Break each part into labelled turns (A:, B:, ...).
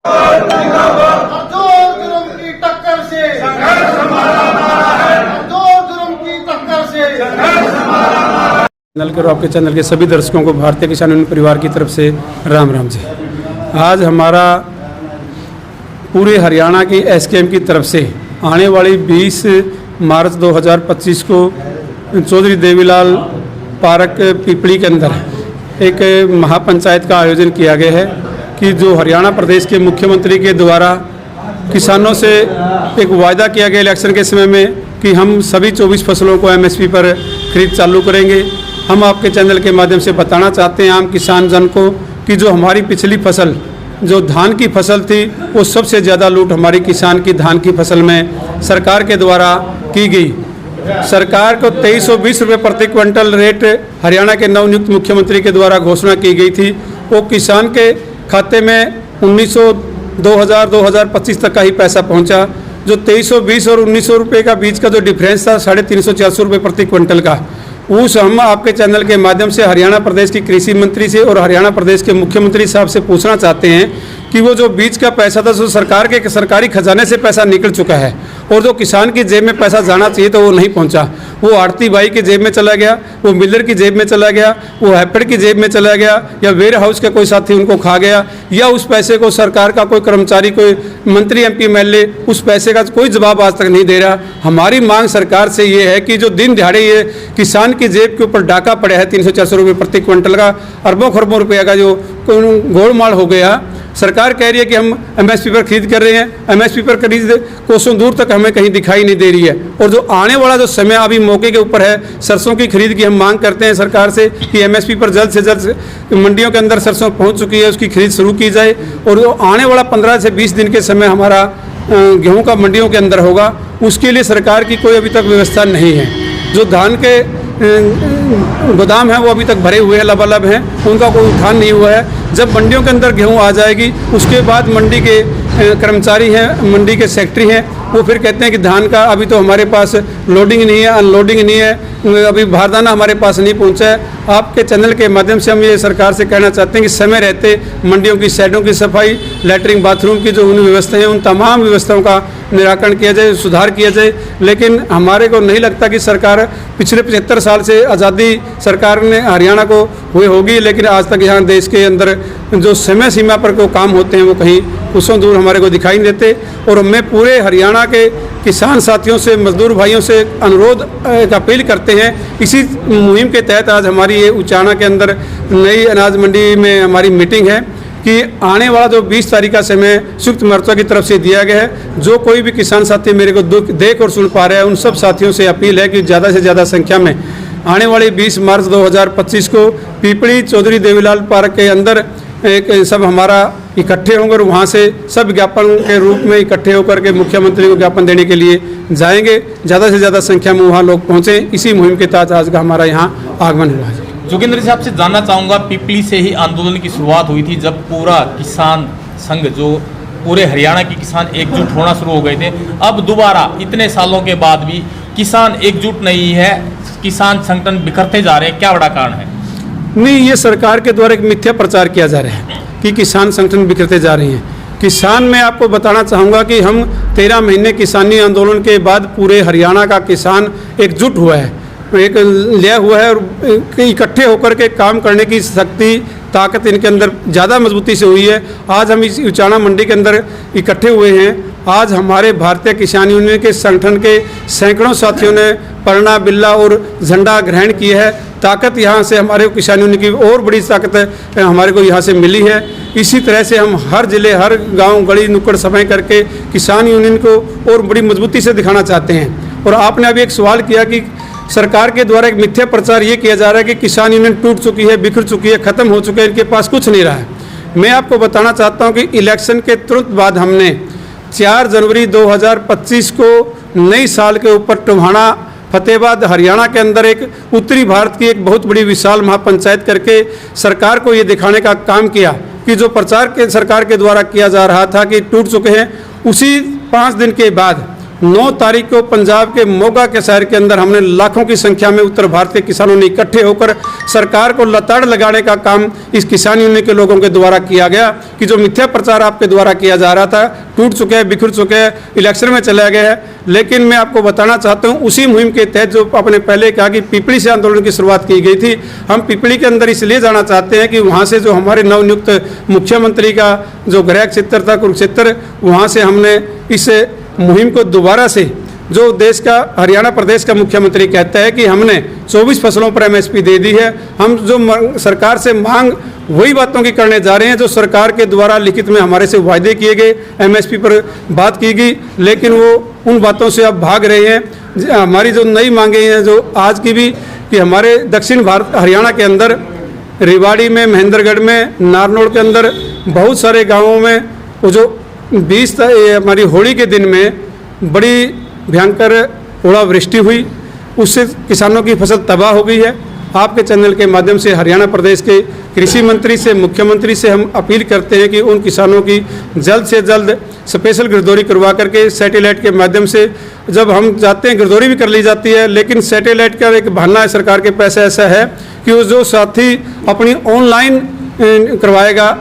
A: जुर्म की टक्कर से संघर्ष हमारा नारा है। जुर्म की टक्कर से
B: चैनल के और आपके चैनल के सभी दर्शकों को भारतीय किसान यूनियन परिवार की तरफ से राम राम जी। आज हमारा पूरे हरियाणा की एसकेएम की तरफ से आने वाली 20 मार्च 2025 को चौधरी देवीलाल पार्क पिपली के अंदर एक महापंचायत का आयोजन किया गया है कि जो हरियाणा प्रदेश के मुख्यमंत्री के द्वारा किसानों से एक वायदा किया गया इलेक्शन के समय में कि हम सभी 24 फसलों को एमएसपी पर खरीद चालू करेंगे। हम आपके चैनल के माध्यम से बताना चाहते हैं आम किसान जन को कि जो हमारी पिछली फसल जो धान की फसल थी वो सबसे ज़्यादा लूट हमारी किसान की धान की फसल में सरकार के द्वारा की गई। सरकार को 2320 रुपये प्रति क्विंटल रेट हरियाणा के नवनियुक्त मुख्यमंत्री के द्वारा घोषणा की गई थी। वो किसान के खाते में 2025 तक का ही पैसा पहुंचा। जो 2320 और 1900 रुपये का बीच का जो डिफरेंस था 350-400 रुपये प्रति क्विंटल का, उस हम आपके चैनल के माध्यम से हरियाणा प्रदेश की कृषि मंत्री से और हरियाणा प्रदेश के मुख्यमंत्री साहब से पूछना चाहते हैं कि वो जो बीच का पैसा था जो सरकार के सरकारी खजाने से पैसा निकल चुका है और जो किसान की जेब में पैसा जाना चाहिए तो वो नहीं पहुंचा। वो आड़ती भाई की जेब में चला गया, वो मिलर की जेब में चला गया, वो हैपड़ की जेब में चला गया, या वेयर हाउस का कोई साथी उनको खा गया, या उस पैसे को सरकार का कोई कर्मचारी, कोई मंत्री, एमपी, एमएलए उस पैसे का कोई जवाब आज तक नहीं दे रहा। हमारी मांग सरकार से ये है कि जो दिन दिहाड़े ये किसान की जेब के ऊपर डाका पड़ा है 300-400 रुपये प्रति क्विंटल का, अरबों खरबों रुपये का जो गोलमाल हो गया। सरकार कह रही है कि हम एमएसपी पर खरीद कर रहे हैं, एमएसपी पर खरीद कोसों दूर तक हमें कहीं दिखाई नहीं दे रही है। और जो आने वाला जो समय अभी मौके के ऊपर है, सरसों की खरीद की हम मांग करते हैं सरकार से कि एमएसपी पर जल्द से जल्द मंडियों के अंदर सरसों पहुंच चुकी है उसकी खरीद शुरू की जाए। और जो आने वाला 15 से 20 दिन के समय हमारा गेहूँ का मंडियों के अंदर होगा, उसके लिए सरकार की कोई अभी तक व्यवस्था नहीं है। जो धान के गोदाम हैं वो अभी तक भरे हुए हैं, लबालब हैं, उनका कोई उठान नहीं हुआ है। जब मंडियों के अंदर गेहूं आ जाएगी उसके बाद मंडी के कर्मचारी हैं, मंडी के सेक्रेटरी हैं, वो फिर कहते हैं कि धान का अभी तो हमारे पास लोडिंग नहीं है, अनलोडिंग नहीं है, अभी बारदाना हमारे पास नहीं पहुंचा है। आपके चैनल के माध्यम से हम ये सरकार से कहना चाहते हैं कि समय रहते मंडियों की साइडों की सफाई, लैट्रिन बाथरूम की जो उन व्यवस्थाएं हैं उन तमाम व्यवस्थाओं का निराकरण किया जाए, सुधार किया जाए। लेकिन हमारे को नहीं लगता कि सरकार पिछले 75 साल से आज़ादी सरकार ने हरियाणा को हुई होगी, लेकिन आज तक यहाँ देश के अंदर जो समय सीमा पर को काम होते हैं वो कहीं उसों दूर हमारे को दिखाई नहीं देते। और मैं पूरे हरियाणा के किसान साथियों से, मजदूर भाइयों से अनुरोध एक अपील करते हैं। इसी मुहिम के तहत आज हमारी ये उचाना के अंदर नई अनाज मंडी में हमारी मीटिंग है कि आने वाला जो 20 तारीख का समय संयुक्त मोर्चा की तरफ से दिया गया है, जो कोई भी किसान साथी मेरे को देख और सुन पा रहे हैं उन सब साथियों से अपील है कि ज़्यादा से ज़्यादा संख्या में आने वाली 20 मार्च 2025 को पिपली चौधरी देवीलाल पार्क के अंदर एक सब हमारा इकट्ठे होंगे और वहाँ से सब ज्ञापन के रूप में इकट्ठे होकर के मुख्यमंत्री को ज्ञापन देने के लिए जाएंगे। ज़्यादा से ज़्यादा संख्या में वहाँ लोग पहुँचे। इसी मुहिम के तहत आज का हमारा यहाँ आगमन हुआ है।
C: जोगिंद्र जी, आपसे जानना चाहूँगा, पिपली से ही आंदोलन की शुरुआत हुई थी जब पूरा किसान संघ, जो पूरे हरियाणा के किसान एकजुट होना शुरू हो गए थे। अब दोबारा इतने सालों के बाद भी किसान एकजुट नहीं है, किसान संगठन बिखरते जा रहे हैं, क्या बड़ा कारण है?
B: नहीं, ये सरकार के द्वारा एक मिथ्या प्रचार किया जा रहा है कि किसान संगठन बिखरते जा रहे हैं। किसान, मैं आपको बताना चाहूँगा कि हम 13 महीने किसानी आंदोलन के बाद पूरे हरियाणा का किसान एकजुट हुआ है, एक लिया हुआ है और इकट्ठे होकर के काम करने की शक्ति, ताकत इनके अंदर ज़्यादा मजबूती से हुई है। आज हम इस उचाना मंडी के अंदर इकट्ठे हुए हैं। आज हमारे भारतीय किसान यूनियन के संगठन के सैकड़ों साथियों ने परणा, बिल्ला और झंडा ग्रहण किया है। ताकत यहाँ से हमारे किसान यूनियन की और बड़ी ताकत हमारे को यहाँ से मिली है। इसी तरह से हम हर जिले, हर गांव, गली, नुक्कड़ सभाएं करके किसान यूनियन को और बड़ी मजबूती से दिखाना चाहते हैं। और आपने अभी एक सवाल किया कि सरकार के द्वारा एक मिथ्या प्रचार ये किया जा रहा है कि किसान यूनियन टूट चुकी है, बिखर चुकी है, ख़त्म हो चुकी है, इनके पास कुछ नहीं रहा है। मैं आपको बताना चाहता हूँ कि इलेक्शन के तुरंत बाद हमने 4 जनवरी 2025 को नई साल के ऊपर टोहाना, फतेहाबाद, हरियाणा के अंदर एक उत्तरी भारत की एक बहुत बड़ी विशाल महापंचायत करके सरकार को ये दिखाने का काम किया कि जो प्रचार के सरकार के द्वारा किया जा रहा था कि टूट चुके हैं, उसी 5 दिन के बाद 9 तारीख को पंजाब के मोगा के शहर के अंदर हमने लाखों की संख्या में उत्तर भारत के किसानों ने इकट्ठे होकर सरकार को लताड़ लगाने का काम इस किसान यूनियन के लोगों के द्वारा किया गया कि जो मिथ्या प्रचार आपके द्वारा किया जा रहा था टूट चुके हैं, बिखर चुके हैं, इलेक्शन में चला गया है। लेकिन मैं आपको बताना चाहता हूं उसी मुहिम के तहत जो आपने पहले कहा कि पिपली से आंदोलन की शुरुआत की गई थी, हम पिपली के अंदर इसलिए जाना चाहते हैं कि वहां से जो हमारे नवनियुक्त मुख्यमंत्री का जो गृह क्षेत्र था कुरुक्षेत्र, वहां से हमने इस मुहिम को दोबारा से जो देश का हरियाणा प्रदेश का मुख्यमंत्री कहता है कि हमने 24 फसलों पर एमएसपी दे दी है, हम जो सरकार से मांग वही बातों की करने जा रहे हैं जो सरकार के द्वारा लिखित में हमारे से वायदे किए गए एमएसपी पर बात की गई, लेकिन वो उन बातों से अब भाग रहे हैं। हमारी जो नई मांगे हैं जो आज की भी कि हमारे दक्षिण भारत हरियाणा के अंदर रेवाड़ी में, महेंद्रगढ़ में, नारनौल के अंदर बहुत सारे गाँवों में वो जो 20 हमारी होली के दिन में बड़ी भयंकर ओलावृष्टि हुई, उससे किसानों की फसल तबाह हो गई है। आपके चैनल के माध्यम से हरियाणा प्रदेश के कृषि मंत्री से, मुख्यमंत्री से हम अपील करते हैं कि उन किसानों की जल्द से जल्द स्पेशल गिरदौरी करवा करके सैटेलाइट के माध्यम से, जब हम जाते हैं गिरदौरी भी कर ली जाती है, लेकिन सैटेलाइट का एक बहाना है सरकार के पैसे ऐसा है कि वो जो साथी अपनी ऑनलाइन करवाएगा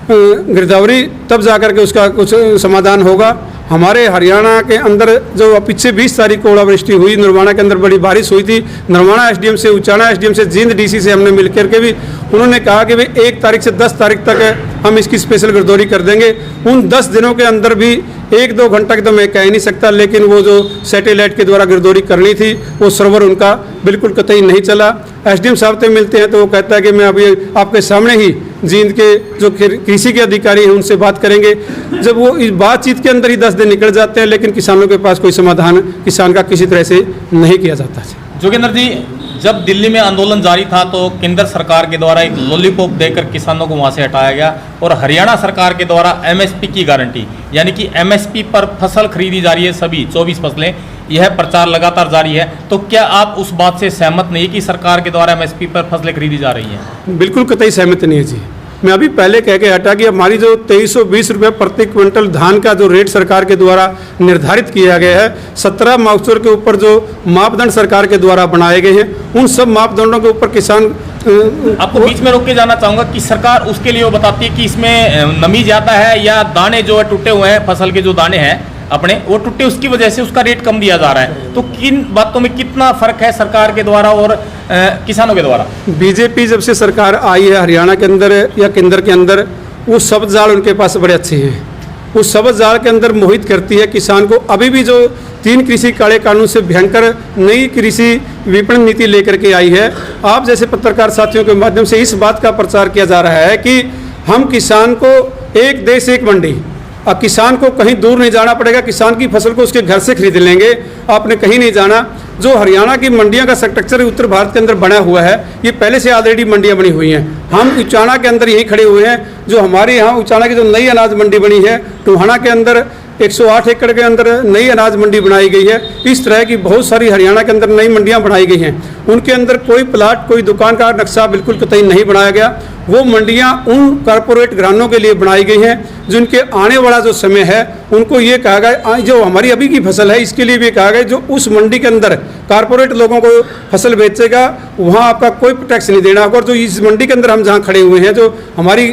B: गिरदौरी तब जाकर के उसका कुछ समाधान होगा। हमारे हरियाणा के अंदर जो पीछे 20 तारीख को ओलावृष्टि हुई, नरवाना के अंदर बड़ी बारिश हुई थी, नरवाना एसडीएम से, उचाना एसडीएम से, जींद डीसी से हमने मिल करके भी उन्होंने कहा कि भाई 1 तारीख से 10 तारीख तक हम इसकी स्पेशल गिरदौरी कर देंगे। उन 10 दिनों के अंदर भी 1-2 घंटा तो मैं कह ही नहीं सकता, लेकिन वो जो सैटेलाइट के द्वारा गिरदौरी करनी थी वो सर्वर उनका बिल्कुल कतई नहीं चला। एसडीएम साहब से मिलते हैं तो वो कहता है कि मैं अभी आपके सामने ही जींद के जो कृषि के अधिकारी हैं उनसे बात करेंगे। जब वो इस बातचीत के अंदर ही 10 दिन निकल जाते हैं, लेकिन किसानों के पास कोई समाधान किसान का किसी तरह से नहीं किया जाता है।
C: जोगेंद्र जी, जब दिल्ली में आंदोलन जारी था तो केंद्र सरकार के द्वारा एक लॉलीपॉप देकर किसानों को वहां से हटाया गया और हरियाणा सरकार के द्वारा एमएसपी की गारंटी, यानी कि एमएसपी पर फसल खरीदी जा रही है, सभी 24 फसलें, यह प्रचार लगातार जारी है। तो क्या आप उस बात से सहमत नहीं कि सरकार के द्वारा एमएसपी पर फसलें खरीदी जा रही हैं?
B: बिल्कुल कतई सहमत नहीं है जी। मैं अभी पहले कह के हटा कि हमारी जो 2320 रुपये प्रति क्विंटल धान का जो रेट सरकार के द्वारा निर्धारित किया गया है, 17 मापदंड के ऊपर जो मापदंड सरकार के द्वारा बनाए गए हैं, उन सब मापदंडों के ऊपर किसान
C: आपको बीच में रोक के जाना चाहूंगा कि सरकार उसके लिए वो बताती है कि इसमें नमी ज़्यादा है या दाने जो है टूटे हुए हैं, फसल के जो दाने हैं अपने वो टूटे, उसकी वजह से उसका रेट कम दिया जा रहा है। तो किन बातों में कितना फर्क है सरकार के द्वारा और किसानों के द्वारा?
B: बीजेपी जब से सरकार आई है हरियाणा के अंदर या केंद्र के अंदर, वो शब्द जाल उनके पास बड़े अच्छे हैं। उस शब्द जाल के अंदर मोहित करती है किसान को। अभी भी जो 3 कृषि काले कानून से भयंकर नई कृषि विपणन नीति लेकर के आई है, आप जैसे पत्रकार साथियों के माध्यम से इस बात का प्रचार किया जा रहा है कि हम किसान को एक देश एक मंडी, अब किसान को कहीं दूर नहीं जाना पड़ेगा, किसान की फसल को उसके घर से खरीद लेंगे, आपने कहीं नहीं जाना। जो हरियाणा की मंडियों का स्ट्रक्चर उत्तर भारत के अंदर बना हुआ है, ये पहले से ऑलरेडी मंडियां बनी हुई हैं। हम उचाना के अंदर यही खड़े हुए हैं। जो हमारे यहाँ उचाना की जो नई अनाज मंडी बनी है, टोहाना के अंदर 108 एकड़ के अंदर नई अनाज मंडी बनाई गई है। इस तरह की बहुत सारी हरियाणा के अंदर नई मंडियां बनाई गई हैं। उनके अंदर कोई प्लाट, कोई दुकान का नक्शा बिल्कुल कतई नहीं बनाया गया। वो मंडियां उन कारपोरेट घरानों के लिए बनाई गई हैं जिनके आने वाला जो समय है उनको ये कहा गया, जो हमारी अभी की फसल है इसके लिए भी कहा गया, जो उस मंडी के अंदर कारपोरेट लोगों को फसल बेचेगा वहाँ आपका कोई टैक्स नहीं देना होगा। और जो इस मंडी के अंदर हम जहाँ खड़े हुए हैं, जो हमारी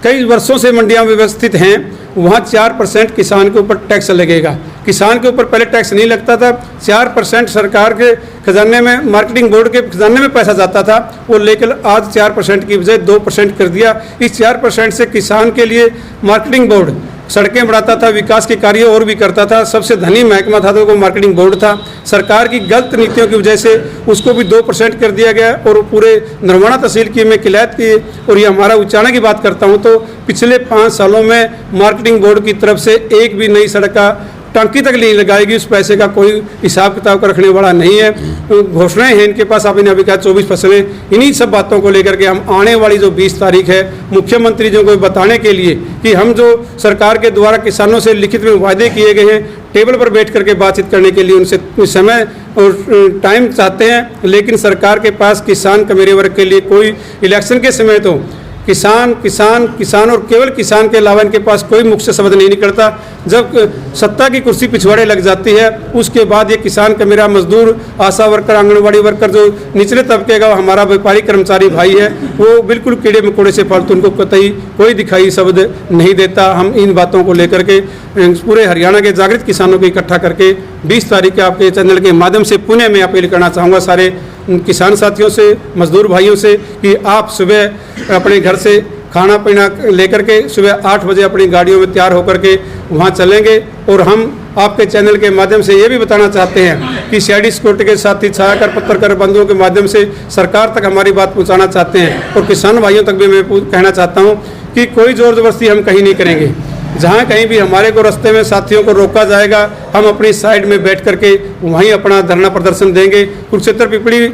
B: कई वर्षों से मंडियां व्यवस्थित हैं, वहाँ 4% किसान के ऊपर टैक्स लगेगा। किसान के ऊपर पहले टैक्स नहीं लगता था, 4% सरकार के खजाने में, मार्केटिंग बोर्ड के खजाने में पैसा जाता था, वो लेकर आज 4% की बजाय 2% कर दिया। इस 4% से किसान के लिए मार्केटिंग बोर्ड सड़कें बढ़ाता था, विकास के कार्य और भी करता था। सबसे धनी महकमा था तो वो मार्केटिंग बोर्ड था। सरकार की गलत नीतियों की वजह से उसको भी 2% कर दिया गया और पूरे नरवाना तहसील की, मैं किलायत की और ये हमारा उचाना की बात करता हूँ, तो पिछले 5 सालों में मार्केटिंग बोर्ड की तरफ से एक भी नई सड़क का टंकी तक नहीं लगाएगी। उस पैसे का कोई हिसाब किताब का रखने वाला नहीं है। घोषणाएं हैं इनके पास, आपने अभी कहा 24 फसलें। इन्हीं सब बातों को लेकर के हम आने वाली जो 20 तारीख है, मुख्यमंत्री जी को बताने के लिए कि हम जो सरकार के द्वारा किसानों से लिखित में वायदे किए गए हैं, टेबल पर बैठ करके बातचीत करने के लिए उनसे समय और टाइम चाहते हैं। लेकिन सरकार के पास किसान का मेरे वर्ग के लिए कोई इलेक्शन के समय तो किसान किसान किसान और केवल किसान के अलावा इनके पास कोई मुख से शब्द नहीं निकलता। जब सत्ता की कुर्सी पिछवाड़े लग जाती है उसके बाद ये किसान का, मेरा मजदूर, आशा वर्कर, आंगनवाड़ी वर्कर, जो निचले तबके का हमारा व्यापारी कर्मचारी भाई है, वो बिल्कुल कीड़े मकोड़े से फालतू, उनको कतई कोई दिखाई शब्द नहीं देता। हम इन बातों को लेकर के पूरे हरियाणा के जागृत किसानों को इकट्ठा करके 20 तारीख के आपके चैनल के माध्यम से पुणे में अपील करना चाहूँगा सारे किसान साथियों से, मजदूर भाइयों से, कि आप सुबह अपने घर से खाना पीना लेकर के सुबह 8 बजे अपनी गाड़ियों में तैयार होकर के वहाँ चलेंगे। और हम आपके चैनल के माध्यम से ये भी बताना चाहते हैं कि सीआईडी सिक्योरिटी के साथ ही छायाकर पत्रकार बंधुओं के माध्यम से सरकार तक हमारी बात पहुँचाना चाहते हैं। और किसान भाइयों तक भी मैं कहना चाहता हूँ कि कोई ज़ोर ज़बरदस्ती हम कहीं नहीं करेंगे। जहाँ कहीं भी हमारे को रास्ते में साथियों को रोका जाएगा, हम अपनी साइड में बैठ करके वहीं अपना धरना प्रदर्शन देंगे। कुरुक्षेत्र पिपली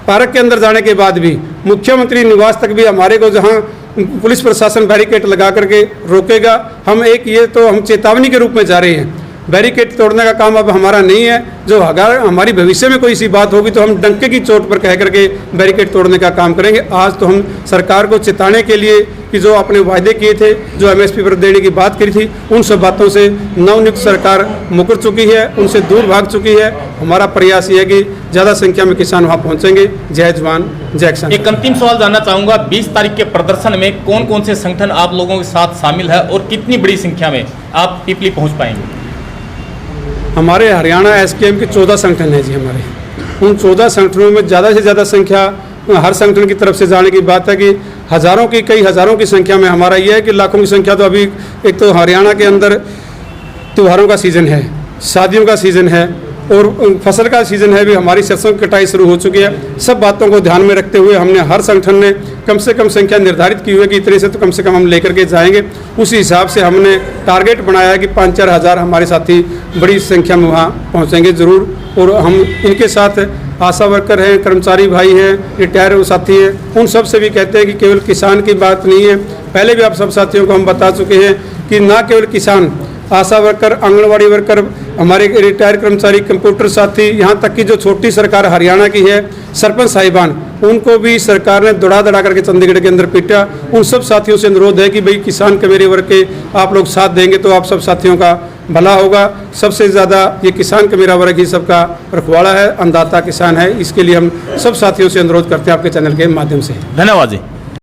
B: पार्क के अंदर जाने के बाद भी मुख्यमंत्री निवास तक भी हमारे को जहाँ पुलिस प्रशासन बैरिकेड लगा करके रोकेगा। हम ये तो हम चेतावनी के रूप में जा रहे हैं, बैरिकेड तोड़ने का काम अब हमारा नहीं है। जो अगर हमारी भविष्य में कोई सी बात होगी तो हम डंके की चोट पर कह करके बैरिकेड तोड़ने का काम करेंगे। आज तो हम सरकार को चेताने के लिए कि जो अपने वायदे किए थे, जो एमएसपी पर देने की बात करी थी, उन सब बातों से नवनियुक्त सरकार मुकर चुकी है, उनसे दूर भाग चुकी है। हमारा प्रयास ये है कि ज़्यादा संख्या में किसान वहाँ पहुँचेंगे। जय जवान जय किसान।
C: एक अंतिम सवाल जानना चाहूँगा, 20 तारीख के प्रदर्शन में कौन कौन से संगठन आप लोगों के साथ शामिल है और कितनी बड़ी संख्या में आप पिपली पहुँच पाएंगे?
B: हमारे हरियाणा एसकेएम के 14 संगठन हैं जी हमारे। उन 14 संगठनों में ज़्यादा से ज़्यादा संख्या हर संगठन की तरफ से जाने की बात है कि हज़ारों की, कई हज़ारों की संख्या में हमारा ये है कि लाखों की संख्या। तो अभी एक तो हरियाणा के अंदर त्योहारों का सीज़न है, शादियों का सीज़न है और फसल का सीज़न है, भी हमारी सरसों की कटाई शुरू हो चुकी है। सब बातों को ध्यान में रखते हुए हमने हर संगठन ने कम से कम संख्या निर्धारित की हुई है कि इतने से तो कम से कम हम लेकर के जाएंगे। उसी हिसाब से हमने टारगेट बनाया है कि 5-4 हज़ार हमारे साथी बड़ी संख्या में वहाँ पहुँचेंगे ज़रूर। और हम इनके साथ आशा वर्कर हैं, कर्मचारी भाई हैं, रिटायर साथी हैं, उन सब से भी कहते हैं कि केवल किसान की बात नहीं है। पहले भी आप सब साथियों को हम बता चुके हैं कि ना केवल किसान, आशा वर्कर, आंगनवाड़ी वर्कर, हमारे रिटायर कर्मचारी, कंप्यूटर साथी, यहाँ तक कि जो छोटी सरकार हरियाणा की है, सरपंच साहिबान, उनको भी सरकार ने दौड़ा करके चंडीगढ़ के अंदर पीटा। उन सब साथियों से अनुरोध है कि भाई किसान के मेरे वर्ग के आप लोग साथ देंगे तो आप सब साथियों का भला होगा। सबसे ज़्यादा ये किसान का मेरा वर्ग ही सबका रखवाला है, अन्नदाता किसान है। इसके लिए हम सब साथियों से अनुरोध करते हैं आपके चैनल के माध्यम से।
C: धन्यवाद जी।